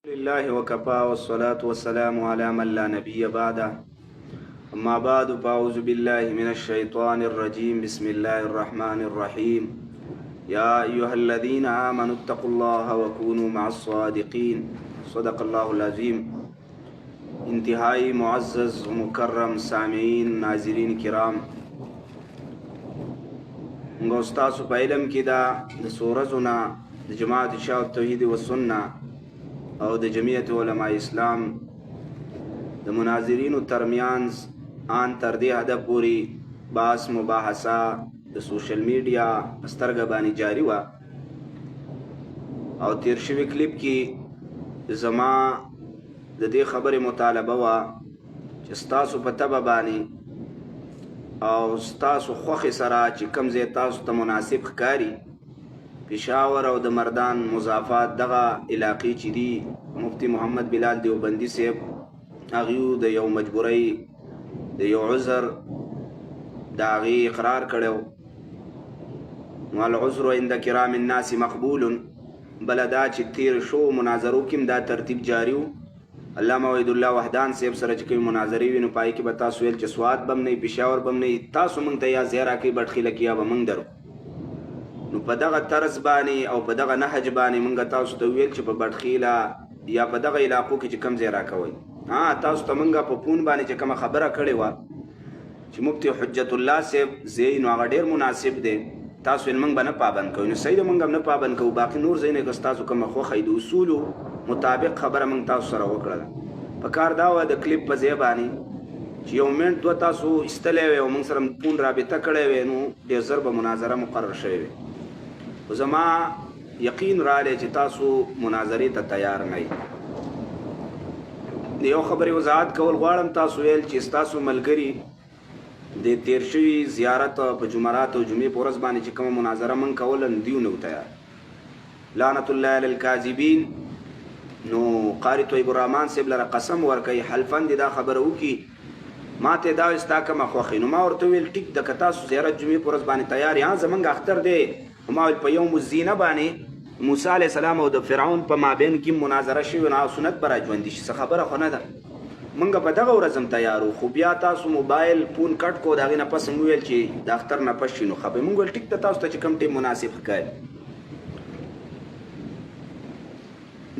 لله وكفى والصلاة والسلام على من لا نبي بعده. أما بعد فأعوذ بالله من الشيطان الرجيم. بسم الله الرحمن الرحيم. يا أيها الذين آمنوا اتقوا الله وكونوا مع الصادقين. صدق الله العظيم. انتهائی معزز ومکرم سامعین ناظرین کرام، موږ ستاسو په علم کې د سورزونه د جماعت شاه توحید و سنت او د جمعیت علماء اسلام د مناظرینو ترمیانز آن تر دې حده پورې بحث مباحثه د سوشل میډیا سترګه باندې جاری وه، او تیر شوي کلیپ کې زما د دې خبرې مطالبه وه چې ستاسو په طبع باندې او ستاسو خوښې سره چې کوم ځای تاسو ته مناسب ښکاري، پېښور او د مردان مضافات دغه علاقې چې دي، مفتی محمد بلال دیوبندي صاحب هغوی د یو مجبورۍ د یو عذر د هغې اقرار کړی و. العذر عند کرام الناس مقبول. بله دا چې تیر شو مناظرو کې دا ترتیب جاري و. علامه وحید الله وحدان صاحب سره چې کومې مناظرې وي نو پای کې به تاسو ویل چې سوات به هم نه وي، پېښور به هم نه وي، تاسو موږ ته یا ځای راکوئ بټخیله کې یا به موږ درو. نو په دغه طرز باندې او په دغه نهج باندې موږ تاسو ته ویل چې په بټخیله یا په دغه علاقو کې چې کوم ځای راکوئ. تاسو ته موږ په فون باندې چې کومه خبره کړې وه چې مفتی حجت الله صاحب ځای نو هغه ډېر مناسب دی، تاسو یې موږ به نه پابند کوو. نو صحیح ده، موږ هم نه پابند کوو. باقي نور ځایونه که ستاسو کومه خوښه وي د اصولو مطابق خبره موږ تاسو سره وکړله. په کار دا وه د کلیپ په ځای باندې چې یو منټ دوه تاسو ایستلی وی او موږ سره فون رابطه کړی وی نو ډېر ژر به مناظره مقرر شوې وي. خو زما یقین رالی چې تاسو مناظرې ته تیار نه یئ. د یو خبرې وضاحت کول غواړم. تاسو ویل چې ستاسو ملګري د تیر شوي زیارت په جمعرات او جمعې په ورځ باندې چې کومه مناظره موږ کوله نو دوی نه و تیار. لعنت الله علی الکاذبین. نو قاری طیب الرحمن صاحب لره قسم ورکوي حلفاً دې دا خبره وکړي ما ته دا وایي ستا کومه خوښې. نو ما ورته وویل ټیک ده، که تاسو زیارت جمعې په ورځ باندې تیار یا زموږ اختر دی. ما ویل په یوم الزینه باندې موسی علیه السلام او د فرعون په مابین کې مناظره شوې نو سنت به را ژوندي شي، څه خبره خو نه ده. موږ په دغه ورځ هم تیار وو، خو بیا تاسو موبایل فون کټ کو، د هغې نه پس موږ ویل چې د اختر نه پس شي نو خبرې موږ ویل ټیک ده، تاسو ته چې کوم ټیم مناسب ښکاري.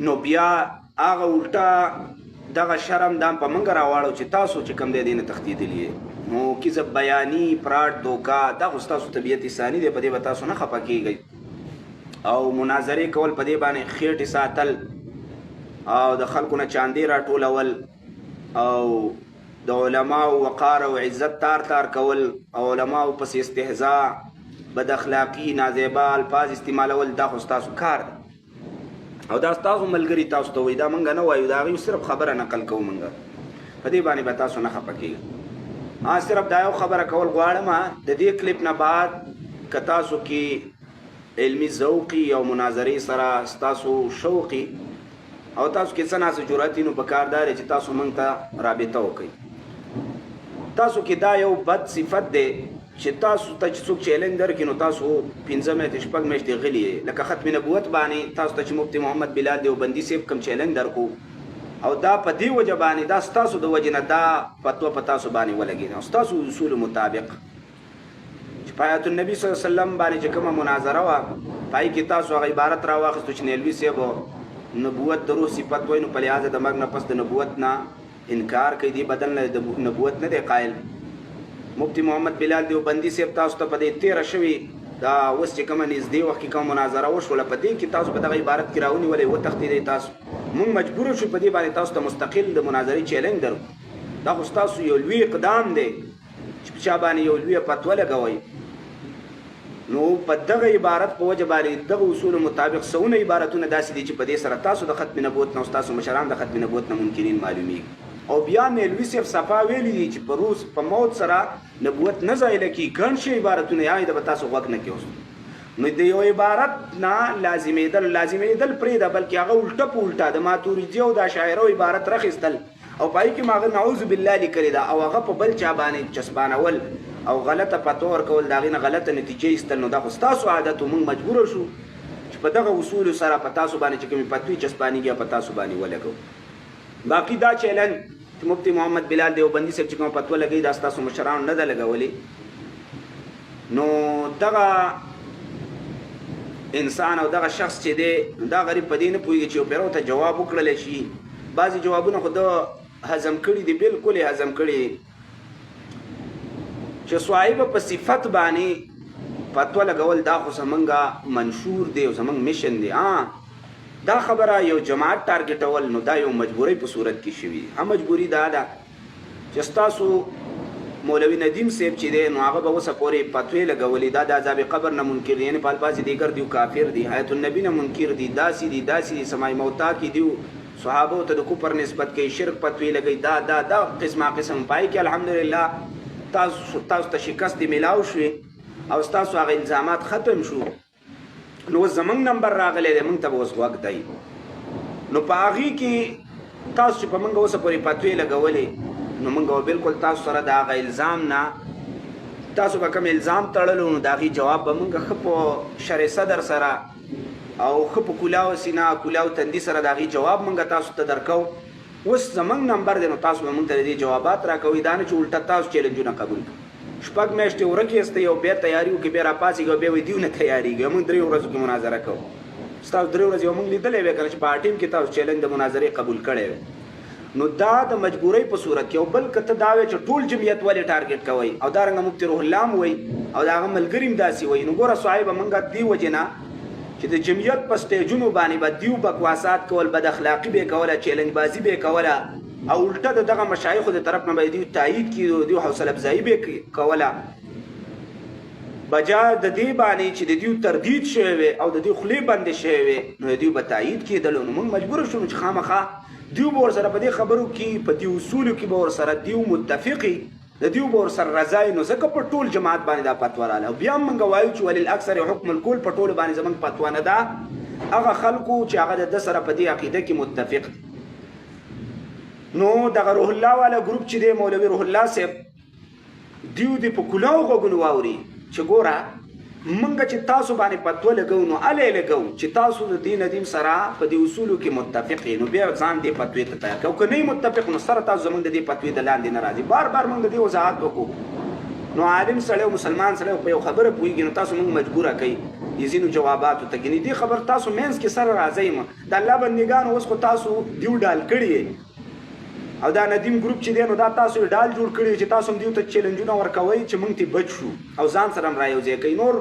نو بیا هغه الټا دغه شرم دا په موږ راواړو چې تاسو چې کوم دی دې نه تښتېدلي یې. نو کذب بیاني فراډ دوکه دا خو ستاسو طبیعت ثاني دی، په دې به تاسو نه خفه کېږئ. او مناظرې کول په دې باندې خېټې ساتل او د خلکو نه چاندې راټولول او د علماو وقار او عزت تار تار کول او علماو پسې استهزاء بد اخلاقي نازیبا الفاظ استعمالول دا خو ستاسو کار دی او دا ستاسو ملګري تاسو ته وایي، دا موږ نه وایو، د هغوی صرف خبره نقل کوو. موږ په دې باندې به تاسو نه خفه کېږئ. صرف دا یو خبره کول غواړم د دې کلیپ نه بعد که تاسو کې علمي ذوقي او مناظرې سره ستاسو شوقي او تاسو کې څه ناسې جرأت وي نو په کار دا دی چې تاسو موږ ته رابطه وکړئ. تاسو کې دا یو بد صفت دی چې تاسو ته چې څوک چیلنج درکړي نو تاسو 5 میاشتې 6 میاشتې غلي یې. لکه ختم نبوت باندې تاسو ته چې مفتی محمد بلال دیوبندي صاحب کوم چیلنج درکو او دا په دې وجه باندې دا ستاسو د وجې نه دا فتوا په تاسو باندې ولګېده او ستاسو اصولو مطابق چې په آیات النبي صلی الله علیه وسلم باندې چې کومه مناظره وه پای کې تاسو هغه عبارت راواخیستو چې نیلوي صاحب نبوت د روح صفت وایي نو په لحاظه د مرګ نه پس د نبوت نه انکار کوي، دی بدل نه د نبوت نه دی قایل. مفتی محمد بلال دیوبندي صاحب تاسو ته په دې تېره شوي دا اوس چې کومه نږدې وخت کې کومه مناظره وشوله په دې کې تاسو په دغه عبارت کې راونیولئ وتښتېدئ. تاسو موږ مجبور شو په دې باندې تاسو ته مستقل د مناظرې چیلنج درکړو. دا خو ستاسو یو لوی اقدام دی چې په چا باندې یو لویه فتوه لګوئ. نو په دغه عبارت په وجه باندې دغه اصولو مطابق څونه عبارتونه داسې دي چې په دې سره تاسو د ختم نبوت نه او ستاسو مشران د ختم نبوت نه منکرین معلومیږي. او بیا نیلوي صاحب صفا ویلي دي چې په روز په موت سره نبوت نه ځایله کېږي. ګڼ شي عبارتونه یا د به تاسو غوږ نه کېوست. نو د یو عبارت نه لازمېدل پرېږده، بلکې هغه الټه په الټه د ماتوریدي او د اشاعرو عبارت راخیستل او پای کې ما هغه نعوذ بالله لیکلې ده او هغه په بل چا باندې چسبانول او غلطه فتوا ورکول، د هغې نه غلطه نتیجه ایستل. نو دا خو ستاسو عادت و، موږ مجبوره شو چې په دغه اصول سره په تاسو باندې چې کومې فتوی چسپانېږي په تاسو باندې ولګو. باقي دا چیلنج چې مفتي محمد بلال دیوبندي صاحب چې کومه فتوا لګوي دا ستاسو مشرانو نه ده لګولې، نو دغه انسان او دغه شخص چې دی دا غریب په دې نه پوهېږي چې یو پیرو ته جواب وکړلی شي. بعضې جوابونه خو ده هضم کړي دي، بلکل یې هضم کړي چې صحابه په صفت باندې فتوا لګول دا خو زمونږ منشور دی او زمونږ میشن دی. دا خبره یو جماعت ټارګټول نو دا یو مجبورۍ په صورت کې شوي. مجبوري دا ده چې ستاسو مولوي ندیم صاحب چې دی نو هغه به اوسه پورې فتوې لګولې دا د عذاب قبر نه منکر دي، یعنې په الفاظ دیګر دي کافر دي، حیات النبي نه منکر دي، داسې دي داسې دي، سماع موتا کې دي، صحابو ته د کفر نسبت کوي، شرک فتوې لګوي، دا قسمه قسم پای کې الحمدلله تاسو ته شکست ملاو شوې او ستاسو هغه الزامات ختم شو. نو زمونږ نمبر راغلی دی، موږ ته به اوس غوږ دی. نو په هغې کې تاسو چې په موږ اوسه پورې فتوې لګولې نو موږ به بلکل تاسو سره د هغه الزام نه تاسو به کوم الزام تړلو نو د هغې جواب به موږ ښه په شرع صدر سره او ښه په کولاو سینه کولاو تندي سره د هغې جواب موږ تاسو ته درکو. اوس زمونږ نمبر دی نو تاسو به موږ ته د دې جوابات راکوئ، دا نه چې الټه تاسو چیلنجونه قبول کړئ. شپږ میاشتې ورکې استئ او بیا تیاري وکړئ، بیا راپاڅېږئ او بیا وایي دیو نه تیارېږي. موږ 3 ورځو کې مناظره کوو. ستاسو 3 ورځې موږ لیدلی وی که نه چې په ټیم کې تاسو چیلنج د مناظرې قبول کړی وی. نو دا د مجبورۍ په صورت کې او بل که ته دا وی چې ټول جمعیت ولې ټارګېټ کوئ او دارنګه مفتي روح الله هم وایي او د هغه ملګري هم داسې وایي. نو ګوره صحابه موږ دې وجې نه چې د جمعیت په سټیجونو باندې به دیو بکواسات کول، بد اخلاقي به یې کوله، چیلنج بازي به یې کوله او الټه د دغه مشایخو د طرف نه به دیو تایید کړي، دیو حوصله افزایي به یې کوله، بجا د دې باندې چې د دیو تردید شوی وي او د دیو خولې بندې شوی وي نو د دیو به تایید کېدلو. نو موږ مجبور شو چې خامخا دیو به ورسره په دې خبرو کې په دې اصولو کې به ورسره دیو متفقي د دیو به ورسره رضایي. نو ځکه په ټول جماعت باندې دا فتوا راغله او بیا هم موږ وایو چې وللاکثر حکم الکل په ټولو باندې زموږ فتوا نه ده. هغه خلکو چې هغه د ده سره په دې عقیده کې متفق دي. نو دغه روح الله والا ګروپ چې دی مولوي روح الله صاحب دیو دې په کلاو غوږونو واوري چې ګوره موږ چې تاسو باندې فتوا لګو نو هلې لګو چې تاسو د دې ندیم سره په دې اصولو کې متفق یې، نو بیا ځان دې فتوې ته تیار کړو. که نه یې متفق نو سره تاسو زموږ د دې فتوې د لاندې نه راځي. بار بار موږ د دې وضاحت وکړو. نو عالم سړی او مسلمان سړی په یو خبره پوهېږي نو تاسو موږ مجبوره کوي ځینو جواباتو ته. ګنې دې خبر تاسو مینس کې سره راځئ د الله بندګانو اوس خو تاسو دیو ډال کړي او دا ندیم ګروپ چې دی نو دا تاسو ډال جوړ کړي چې تاسو هم دیو ته چیلنجونه ورکوئ چې موږ ته بچ شو او ځان سره هم رایوځای کوي. نور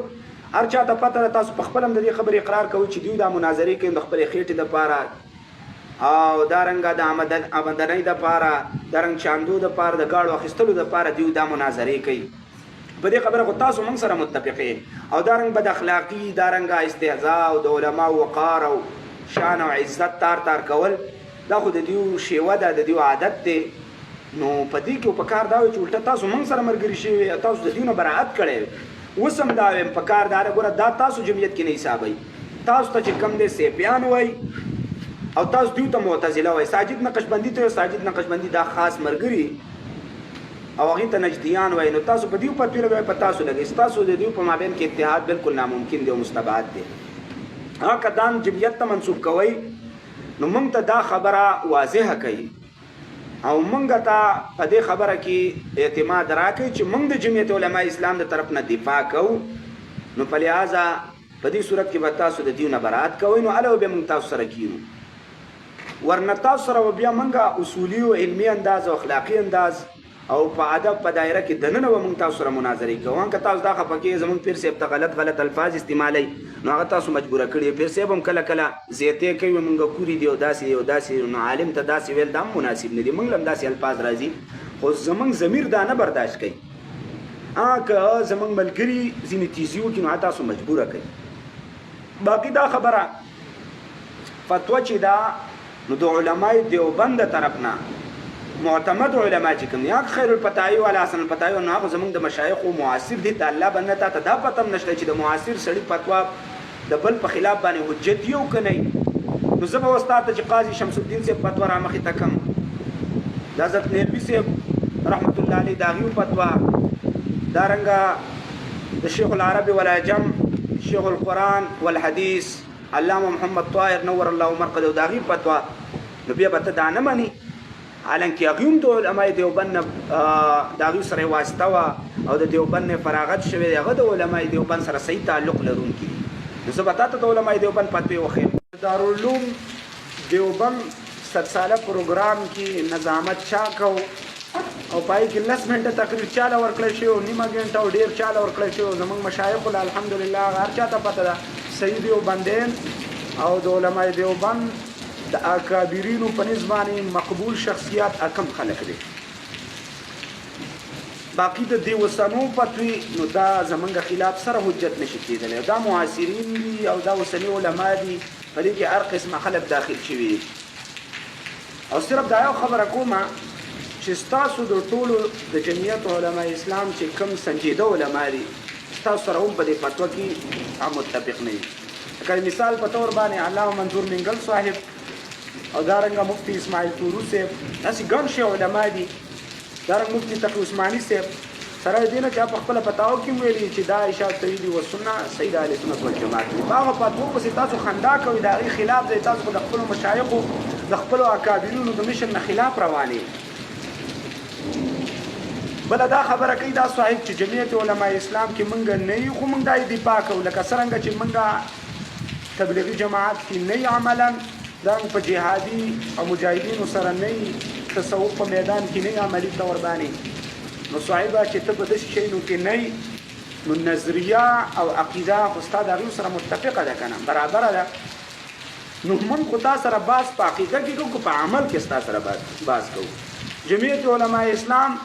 هر چا ته پته ده تاسو په خپل هم د دې خبرې اقرار کوئ چې دیو دا مناظرې کوي د خپلې خېټې دپاره او دارنګه د آمدنۍ دپاره، دارنګ چاندو دپاره، د ګاړو اخیستلو دپاره دیو دا مناظرې کوي. په دې خبره خو تاسو موږ سره متفق یې. او دارنګ بد اخلاقي، دارنګه استهزاء او د علماو وقار او شان او عزت تار کول دا خو د دیو شیوه ده، د دیو عادت دی. نو په دې کې په کار دا وي چې الټه تاسو موږ سره ملګري شوي تاسو د دیو نه براعت کړی اوس هم دا وایم په کار دا ګوره دا تاسو جمعیت کې نه حسابوئ. تاسو ته چې کم دی سیپیان وایي او تاسو دیو ته معتزله وایي. ساجد نقشبندي ته ساجد نقشبندي دا خاص ملګري او هغې ته نجدیان وایي. نو تاسو په دیو فتوې لګوئ په تاسو لګئ. ستاسو د دیو په مابین کې اتحاد بالکل ناممکن دی او مستبعد دی. هغه کدان جمعیت ته منسوب کوئ نو موږ ته دا خبره واضحه کوي او موږ ته په دې خبره کې اعتماد راکوي چې موږ د جمعیت علماء اسلام د طرف نه دفاع کوو. نو په لحاظه په دې صورت کې به تاسو د دیو نه براعت کوئ نو هله به موږ تاسو سره کینو. ورنه تاسو سره به بیا موږ اصولي او علمي انداز او اخلاقي انداز او په ادب په دایره کې دننه به موږ تاسو سره مناظرې کوو. که تاسو دا خفه کېږئ زموږ پیر صاحب ته غلط الفاظ استعمالوئ نو هغه تاسو مجبوره کړي. پیر صاحب هم کله کله زیاتې کوي موږ کوري دي او داسې دی او داسې نو عالم ته داسې ویل دا هم مناسب نه دي. موږ هم داسې الفاظ راځي خو زموږ ضمیر دا نه برداشت کوي. که زموږ ملګري ځینې تیزي وکړي نو تاسو مجبوره کوي. باقي دا خبره فتوا چې دا نو د علماء دیوبند د طرف نه معتمد علما چې کوم یا خیر الفتاوی ولا حسن الفتاوی نو هغه زمونږ د مشایخو معاصر دي. د الله بنده ته دا پته هم نشته چې د معاصر سړي فتوا د بل په خلاف باندې حجت یو که نه. نو زه به اوس تا ته چې قاضي شمس الدین صاحب فتوا را مخې ته کړم، د حضرت نیلوي صاحب رحمت الله علیه د هغې فتوا، دارنګه د شیخ العرب والعجم، شیخ القرآن والحدیث علامه محمد طاهر نور الله مرقده د هغې فتوا نو بیا به ته دا نه منې حالانکه هغوی هم د علماء دیوبند نه د هغوی سره یې واسطه وه او د دیوبند نه فراغت شوی دی هغه د علماء دیوبند سره صحیح تعلق لرونکي دي نو زه به تا ته د علماء دیوبند فتوې وښیم دارالعلوم دیوبند 100 ساله پروګرام کې نظامت چا کو او پای کې 10 منټه تقریر چاله ورکړل شي او نیمه ګنټه او ډېر چاله ورکړل شي زموږ مشایخ الحمدلله هر چا ته پته ده صحیح دیوبندین او د علماء دیوبند د اکابرینو په نسبت باندې مقبول شخصیات کم خلک دي باقي د دې وسنو فتوی نو دا زمونږ خلاف سره حجت نشي کېدلی دا معاصرین دي او دا وسني علما دي په دې کې هر قسمه خلک داخل شوي او صرف دا یو خبره کومه چې ستاسو د ټولو د جمعیت علما اسلام چې کم سنجیده علما دي ستاسو سره هم په دې فتوا کې متفق نه دي لکه مثال په طور باندې علامه منظور منګل صاحب او دارنګه مفتی اسماعیل تورو صاحب داسې ګڼ شي علما دي دارنګه مفتی تقی عثماني صاحب سره دې نه چې په خپله فتاو کې ویلي چې دا اشاعت توحید والسنه صحیح د اهل سنت والجماعت دي په هغه فتوو پسې تاسو خندا کوئ د هغې خلاف دی تاسو خو د خپلو مشایخو د خپلو اکابرینو د مشن نه خلاف روانې بله دا خبره کوي دا صاحب چې جمعیت علماء اسلام کې مونږ نه یو خو مونږ دا یې دفاع کوو لکه څرنګه چې مونږ تبلیغي جماعت کې نه عملا دا په جهادي او مجاهدینو سره نه تصوف په میدان کې نه عملي طور باندې نو صاحبه چې ته په داسې شیانو کې نه نو نظریه او عقیده خو ستا د هغوی سره متفقه ده که نه برابره ده نو موږ خو تا سره باز په عقیده کې کوو که په عمل کې ستا سره باز کوو جمعیت علماء اسلام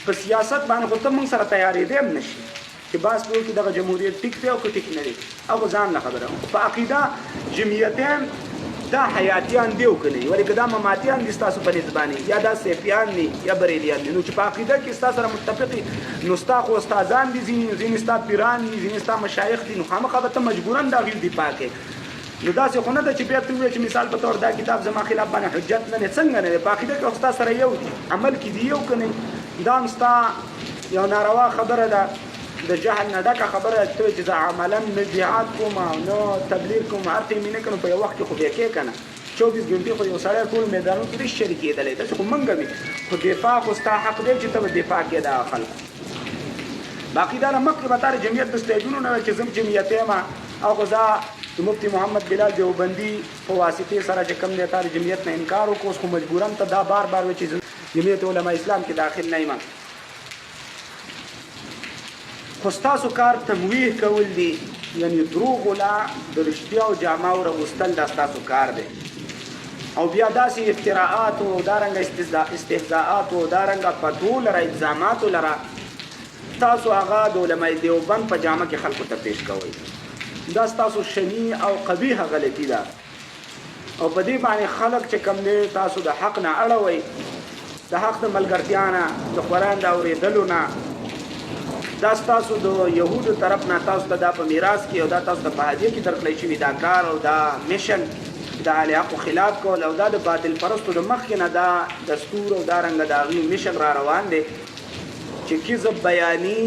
په سیاست باندې خو ته موږ سره تیارېدی هم نشي چې باز په کې دغه جمهوریت ټیک دی او که ټیک نه دی هغه ځان له خبره په عقیده جمعیتین دا حیاتیان دی او که نه ولې که دا مماتیان دي ستاسو په نسبت باندې یا دا سیفیان دي یا بریلیان دي نو چې په عقیده کې ستا سره متفق نو ستا خو استادان دي ځینې ستا پیران دي ځینې ستا مشایخ دي نو خامخا به ته مجبورا د هغوی دفاع کوې نو داسې خو نه ده چې بیا ته ووایې چې مثال په طور دا کتاب زما خلاف باندې حجت نه دی څنګه نه دی په عقیده کې خو ستا سره یو دي عمل کې دي یو که نه دا هم ستا یو ناروا خبره ده د جهل نه ډکه خبره ته چې زه عملا نه جهاد کوم او نه تبلیغ کوم هر څه مې نه کړم په یو وخت کې خو بیا کې که نه 24 ګنټې خو یو سړی ټول میدانونو کې نشي شریکېدلی داسې خو موږ وي خو دفاع خو ستا حق دی چې ته به دفاع کې د خلکو باقي دا نه مخکې به تا د جمعیت د سټیجونو نه چې زه جمعیت یم او خو زه د مفتی محمد بلال دیوبندي په واسطې سره چې کوم دی تا د جمعیت نه انکار وکړو اوس خو مجبورا ته دا بار بار وایي چې جمعیت علما اسلام کې داخل نه یم خو ستاسو کار تمویح کول دي یعنی دروغ ولا د رښتیاو جامو راغوستل دا ستاسو کار دی او بیا داسې افتراعات او دارنګه استهزاءات او دارنګه فتوو لره الزاماتو لره تاسو هغه د علماء دیوبند په جامه کې خلکو ته پیش کوئ دا ستاسو شنیع او قبیحه غلطي ده او په دې باندې خلک چې کوم دی تاسو د حق نه اړوئ د حق د ملګرتیا نه د قرآن د اورېدلو نه دا ستاسو د یهودو طرف نه تاسو ته دا په میراث کې او دا تاسو ته په هدیه کې درکړی شوي دا کار او دا میشن د اهل حقو خلاف کول او دا د باطل پرستو د مخکې نه دا دستور او دارنګه د هغوی میشن را روان دی چې کذب بیاني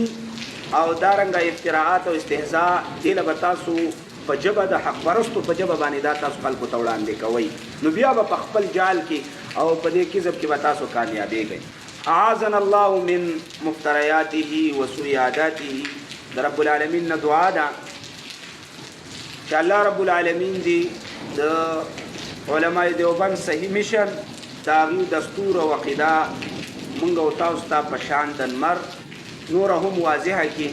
او دارنګه افتراعات او استهزاء دې له به تاسو په ژبه د حق پرستو په ژبه باندې دا تاسو خلکو ته وړاندې کوئ نو بیا به په خپل جال کې او په دې کذب کې به تاسو کامیابېږئ اعاذنا الله من مفتریاته و سوء عاداته د رب العالمین نه دعا ده چې الله رب العالمین دې د علماء دیوبند صحیح مشن د هغوی دستور او عقیده موږ او تاسو ته په شان د لمر نوره هم واضحه کړي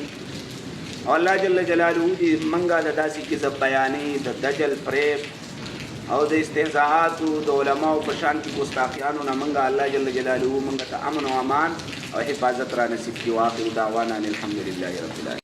او الله جل جلاله دې موږ د داسې کذب بیانې د دجل فریب او د استهزاءاتو د علماو په شان کې ګستاخیانو نه موږ الله جل جلاله موږ ته امن او امان او حفاظت را نصیب کړي واخر دعوانا الحمدلله رب العالمین